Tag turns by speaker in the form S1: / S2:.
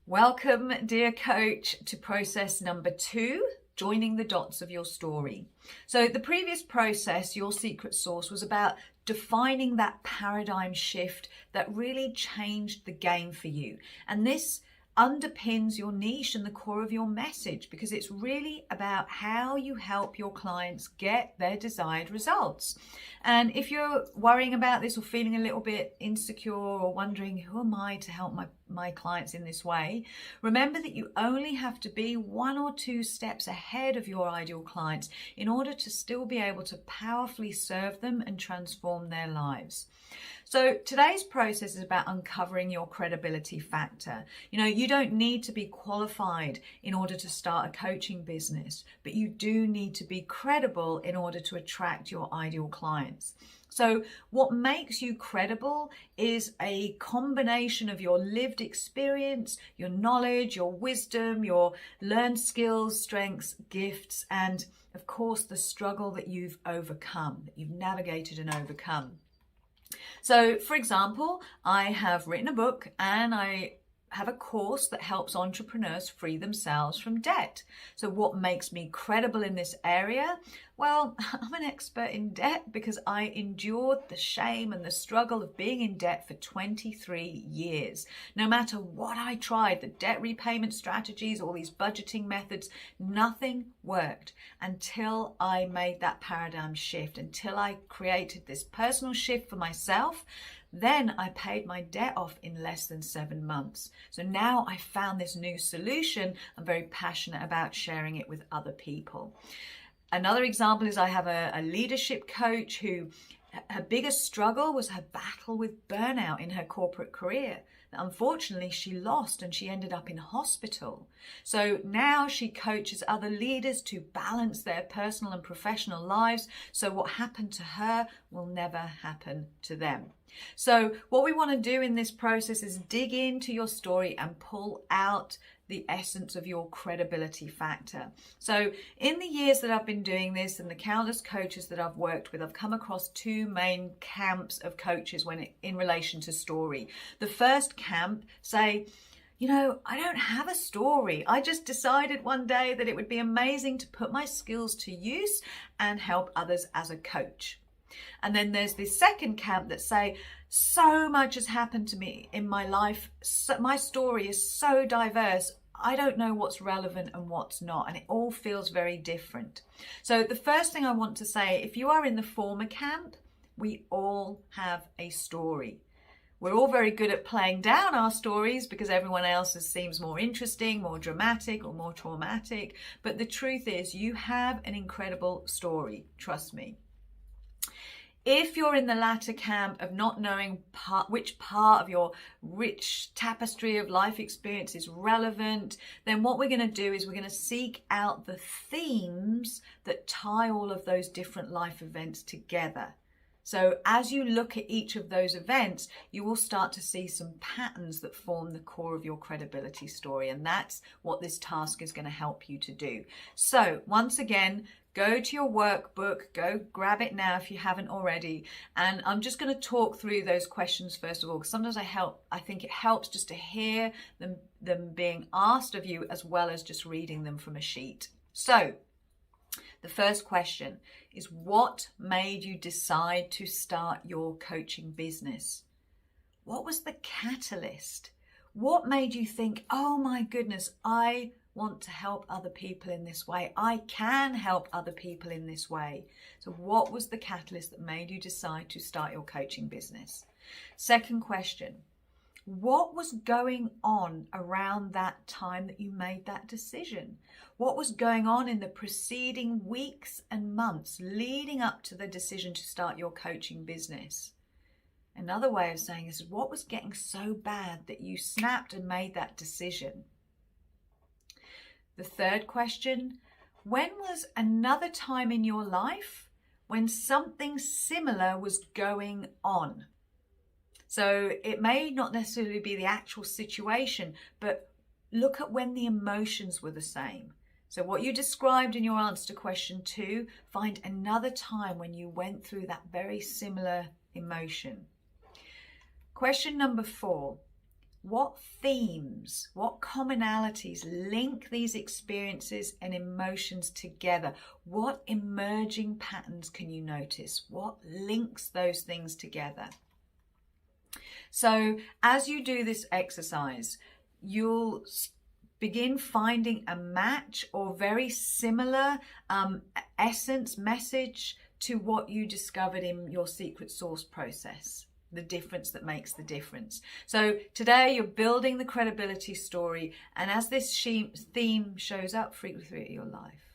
S1: Welcome, dear coach, to process number 2, joining the dots of your story. So the previous process, Your Secret Sauce, was about defining that paradigm shift that really changed the game for you. And this underpins your niche and the core of your message, because it's really about how you help your clients get their desired results. And if you're worrying about this or feeling a little bit insecure or wondering, who am I to help my clients in this way, remember that you only have to be 1 or 2 steps ahead of your ideal clients in order to still be able to powerfully serve them and transform their lives. So today's process is about uncovering your credibility factor. You don't need to be qualified in order to start a coaching business, but you do need to be credible in order to attract your ideal clients. So what makes you credible is a combination of your lived experience, your knowledge, your wisdom, your learned skills, strengths, gifts, and of course the struggle that you've overcome, that you've navigated and overcome. So, for example, I have written a book and I have a course that helps entrepreneurs free themselves from debt. So what makes me credible in this area? Well, I'm an expert in debt because I endured the shame and the struggle of being in debt for 23 years. No matter what I tried, the debt repayment strategies, all these budgeting methods, nothing worked until I made that paradigm shift, until I created this personal shift for myself. Then I paid my debt off in less than 7 months. So now I found this new solution. I'm very passionate about sharing it with other people. Another example is I have a leadership coach who her biggest struggle was her battle with burnout in her corporate career. Unfortunately, she lost and she ended up in hospital. So now she coaches other leaders to balance their personal and professional lives, so what happened to her will never happen to them. So what we want to do in this process is dig into your story and pull out the essence of your credibility factor. So in the years that I've been doing this and the countless coaches that I've worked with, I've come across 2 main camps of coaches in relation to story. The first camp say, I don't have a story. I just decided one day that it would be amazing to put my skills to use and help others as a coach. And then there's this second camp that say, so much has happened to me in my life. My story is so diverse. I don't know what's relevant and what's not, and it all feels very different. So the first thing I want to say, if you are in the former camp, we all have a story. We're all very good at playing down our stories because everyone else's seems more interesting, more dramatic, or more traumatic. But the truth is, you have an incredible story. Trust me. If you're in the latter camp of not knowing which part of your rich tapestry of life experience is relevant, then what we're going to do is we're going to seek out the themes that tie all of those different life events together. So as you look at each of those events, you will start to see some patterns that form the core of your credibility story. And that's what this task is going to help you to do. So once again, go to your workbook, go grab it now if you haven't already. And I'm just going to talk through those questions first of all, because sometimes I think it helps just to hear them being asked of you as well as just reading them from a sheet. So the first question is, what made you decide to start your coaching business? What was the catalyst? What made you think, oh my goodness, I want to help other people in this way. I can help other people in this way. So what was the catalyst that made you decide to start your coaching business? Second question, what was going on around that time that you made that decision? What was going on in the preceding weeks and months leading up to the decision to start your coaching business? Another way of saying this is, what was getting so bad that you snapped and made that decision? The third question, when was another time in your life when something similar was going on? So it may not necessarily be the actual situation, but look at when the emotions were the same. So what you described in your answer to question 2, find another time when you went through that very similar emotion. Question number 4, what themes, what commonalities link these experiences and emotions together? What emerging patterns can you notice? What links those things together? So as you do this exercise, you'll begin finding a match or very similar essence, message to what you discovered in your secret source process. The difference that makes the difference. So today you're building the credibility story, and as this theme shows up frequently throughout your life,